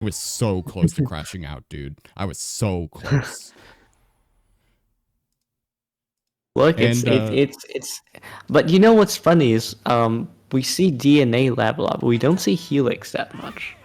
I was so close to crashing out, dude. I was so close. Look, And it's. But you know what's funny is we see DNA Lab a lot, but we don't see Helix that much.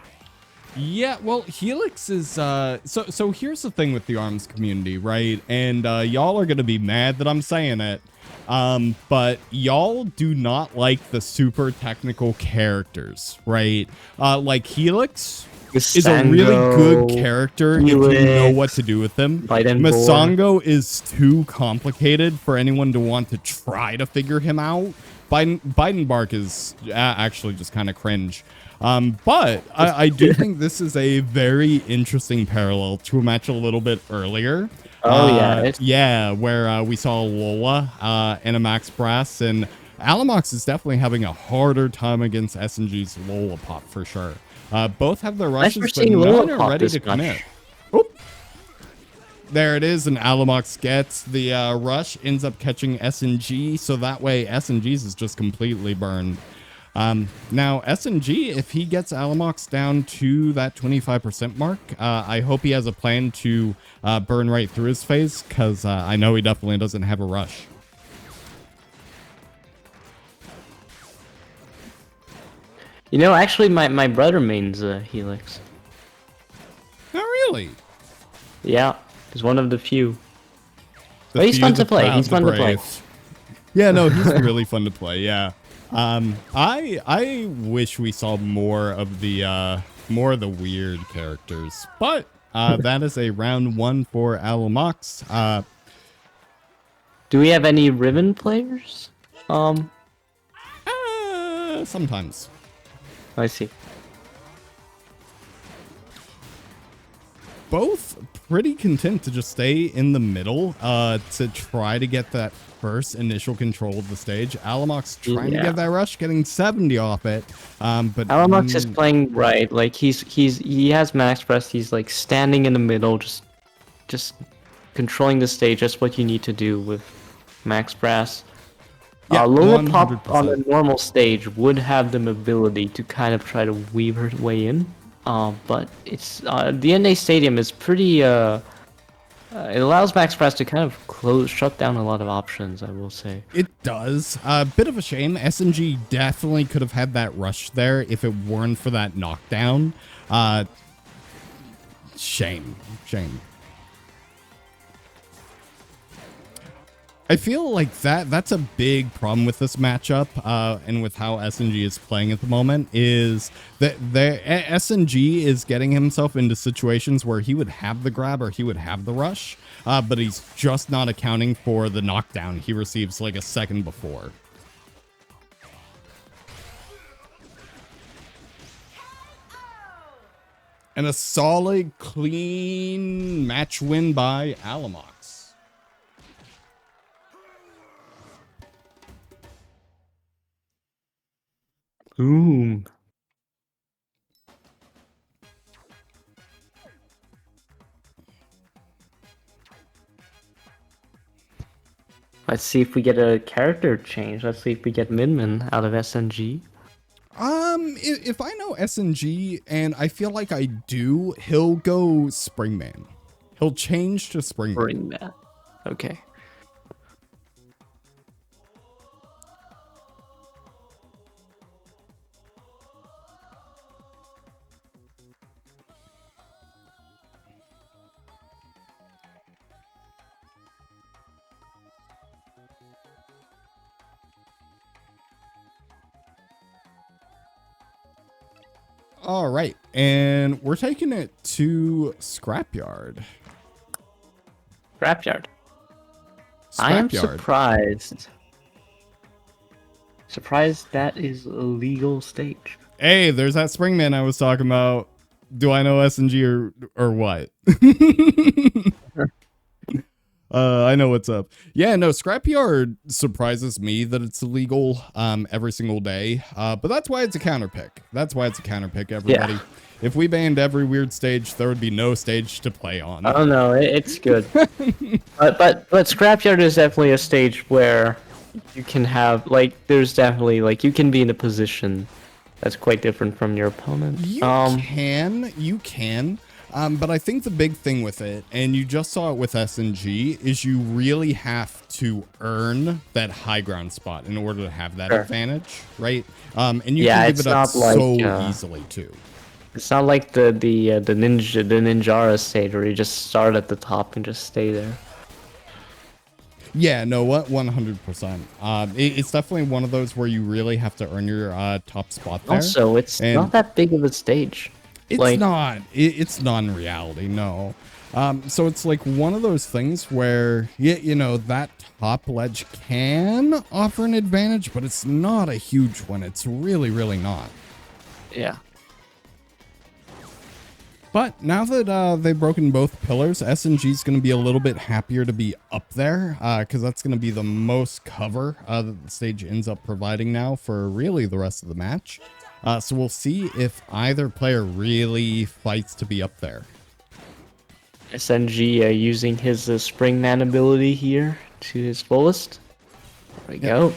yeah, well, Helix is so here's the thing with the ARMS community, right? And y'all are gonna be mad that I'm saying it. But y'all do not like the super technical characters, right? Like Helix is a really good character if you know what to do with him. Masango is too complicated for anyone to want to try to figure him out. Biden Bark is actually just kind of cringe. But I do think this is a very interesting parallel to a match a little bit earlier. Yeah, where we saw Lola and a Max Brass, and ALUMOX is definitely having a harder time against SNG's Lola pop for sure. Both have their rushes, but none are ready to commit. Oop. There it is, and ALUMOX gets the rush, ends up catching SNG, so that way SNG's is just completely burned. Now, SNG, if he gets ALUMOX down to that 25% mark, I hope he has a plan to burn right through his phase, because I know he definitely doesn't have a rush. You know, actually, my brother mains Helix. Not really. Yeah, he's one of the few. But he's fun to play. He's fun to play. Yeah, no, he's really fun to play. Yeah. I wish we saw more of the weird characters, but that is a round 1 for ALUMOX. Do we have any Riven players? Sometimes. I see. Both pretty content to just stay in the middle to try to get that first initial control of the stage. ALUMOX trying to get that rush, getting 70 off it. But ALUMOX is playing right. Like he has max press. He's like standing in the middle, just controlling the stage. That's what you need to do with max press. Lola Pop on a normal stage would have the ability to kind of try to weave her way in. But it's DNA Stadium is pretty. It allows Max Press to kind of shut down a lot of options, I will say. It does. A bit of a shame. SNG definitely could have had that rush there if it weren't for that knockdown. Shame. I feel like that's a big problem with this matchup, and with how SNG is playing at the moment, is that SNG is getting himself into situations where he would have the grab or he would have the rush, but he's just not accounting for the knockdown he receives like a second before. And a solid, clean match win by ALUMOX. Boom. Let's see if we get a character change. Let's see if we get Minmin out of SNG. If I know SNG, and I feel like I do, he'll go Springman. He'll change to Springman. Springman. Okay. All right, and we're taking it to Scrapyard. Scrapyard. I am surprised. Surprised that is a legal stage. Hey, there's that Springman I was talking about. Do I know SNG or what? I know what's up. Yeah, no, Scrapyard surprises me that it's illegal every single day. But that's why it's a counter pick. That's why it's a counter pick, everybody. Yeah. If we banned every weird stage, there would be no stage to play on. Oh no, it's good. but Scrapyard is definitely a stage where you can have, like, there's definitely, like, you can be in a position That's quite different from your opponent. You can. But I think the big thing with it, and you just saw it with SNG, is you really have to earn that high ground spot in order to have that advantage, right? And you can give it up so easily too. It's not like the Ninjara stage where you just start at the top and just stay there. Yeah, no, what 100%. It's definitely one of those where you really have to earn your top spot there. Also, it's not that big of a stage. It's not. It's not in reality, no. So it's like one of those things where, you know, that top ledge can offer an advantage, but it's not a huge one. It's really, really not. Yeah. But now that they've broken both pillars, SNG is going to be a little bit happier to be up there because that's going to be the most cover that the stage ends up providing now for really the rest of the match. So we'll see if either player really fights to be up there. SNG using his Springman ability here to his fullest. There we go.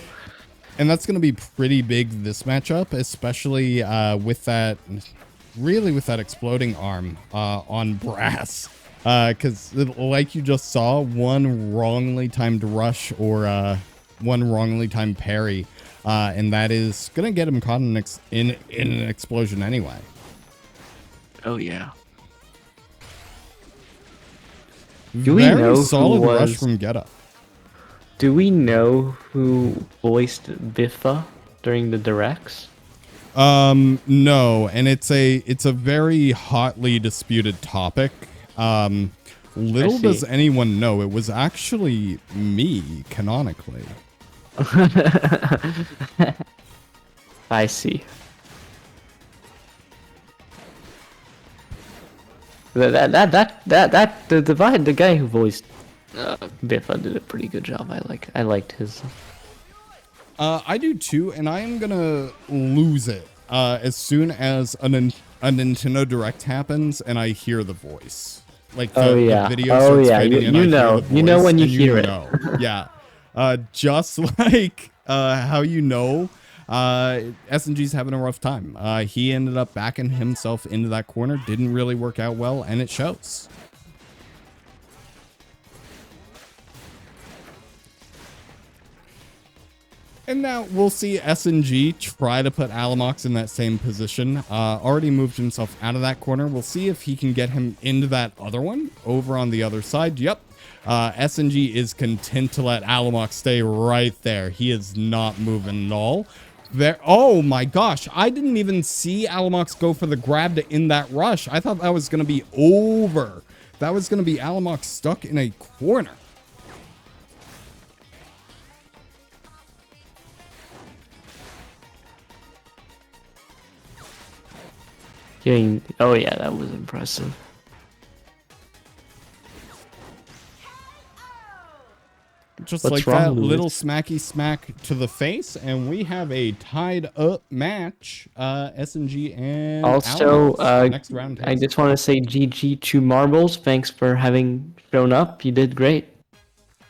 And that's going to be pretty big this matchup, especially with that... really with that exploding arm on Brass, because like you just saw, one wrongly timed rush or one wrongly timed parry, and that is gonna get him caught in an explosion anyway. Oh yeah. Do we know solid rush from Geta. Do we know who voiced Biffa during the directs? No, and it's a very hotly disputed topic. Little does anyone know, it was actually me, canonically. I see. The guy who voiced Biffa did a pretty good job. I liked his. I do too, and I am gonna lose it as soon as a Nintendo Direct happens and I hear the voice. Like the video starts fading and you know when you hear it. Yeah, just like how you know SNG's having a rough time. He ended up backing himself into that corner, didn't really work out well, and it shows. And now we'll see SNG try to put ALUMOX in that same position. Already moved himself out of that corner. We'll see if he can get him into that other one over on the other side. Yep. SNG is content to let ALUMOX stay right there. He is not moving at all. There. Oh my gosh. I didn't even see ALUMOX go for the grab to end that rush. I thought that was going to be over. That was going to be ALUMOX stuck in a corner. Oh yeah, that was impressive. Just like that little smacky smack to the face, and we have a tied up match. SNG and also next round. I just want to say GG to Marbles. Thanks for having shown up. You did great.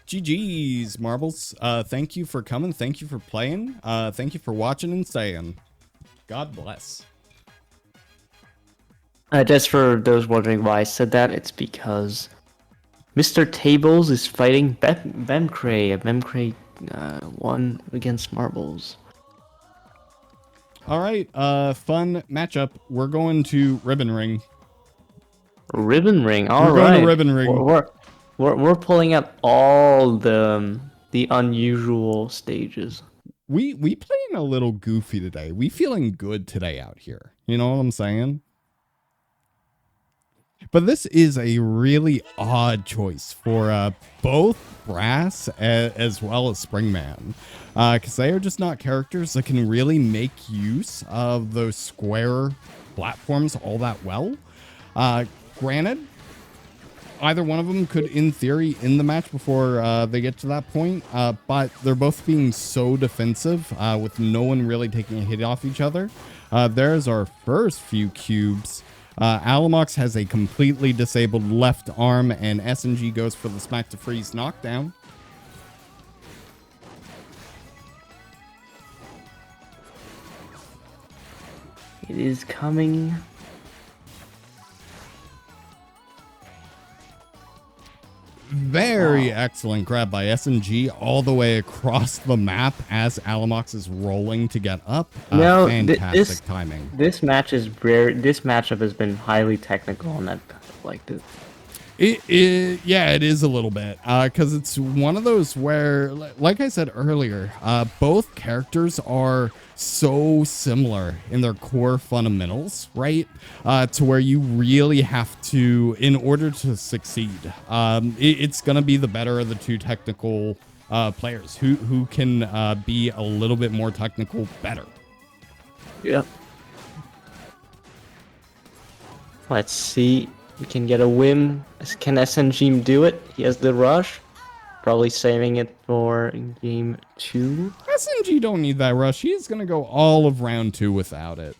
GG's Marbles. Thank you for coming. Thank you for playing. Thank you for watching and staying. God bless. Just for those wondering why I said that, it's because Mr. Tables is fighting Bemcray. Bemcray won against Marbles. All right, fun matchup. We're going to Ribbon Ring. Ribbon Ring. All right. We're going to Ribbon Ring. We're pulling up all the unusual stages. We playing a little goofy today. We feeling good today out here. You know what I'm saying? But this is a really odd choice for both Brass as well as Springman. Because they are just not characters that can really make use of those square platforms all that well. Granted, either one of them could, in theory, end the match before they get to that point. But they're both being so defensive with no one really taking a hit off each other. There's our first few cubes. ALUMOX has a completely disabled left arm, and SNG goes for the smack to freeze knockdown. It is coming. Very excellent grab by SNG all the way across the map as ALUMOX is rolling to get up. No, Fantastic timing. This match is rare. This matchup has been highly technical, and I liked it. Yeah, it is a little bit, because it's one of those where, like I said earlier, both characters are so similar in their core fundamentals, right? To where you really have to, in order to succeed, it's going to be the better of the two technical players who can be a little bit more technical better. Yeah. Let's see. We can get a win. Can SNG do it? He has the rush. Probably saving it for game 2. SNG don't need that rush. He's going to go all of round 2 without it.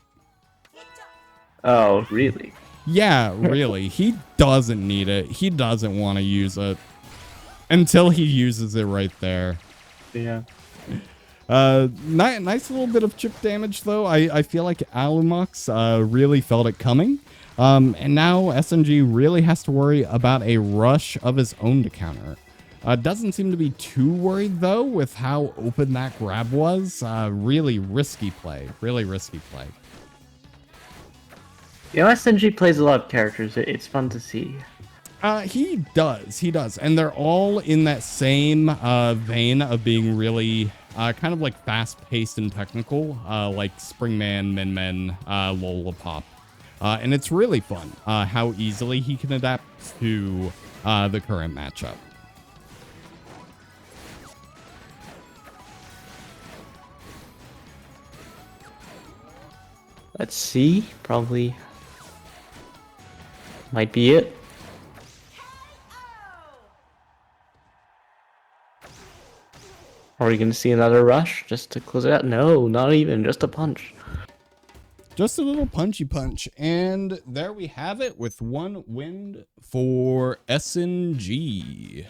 Oh, really? Yeah, really. He doesn't need it. He doesn't want to use it until he uses it right there. Yeah. Nice little bit of chip damage, though. I feel like ALUMOX really felt it coming. And now SNG really has to worry about a rush of his own to counter. Doesn't seem to be too worried, though, with how open that grab was. Really risky play. Really risky play. You know, SNG plays a lot of characters. It's fun to see. He does. And they're all in that same vein of being really kind of like fast-paced and technical, like Springman, Min, Lollipop. And it's really fun how easily he can adapt to the current matchup. Let's see. Probably might be it. Are we going to see another rush just to close it out? No, not even. Just a punch. Just a little punchy punch. And there we have it with one win for SNG.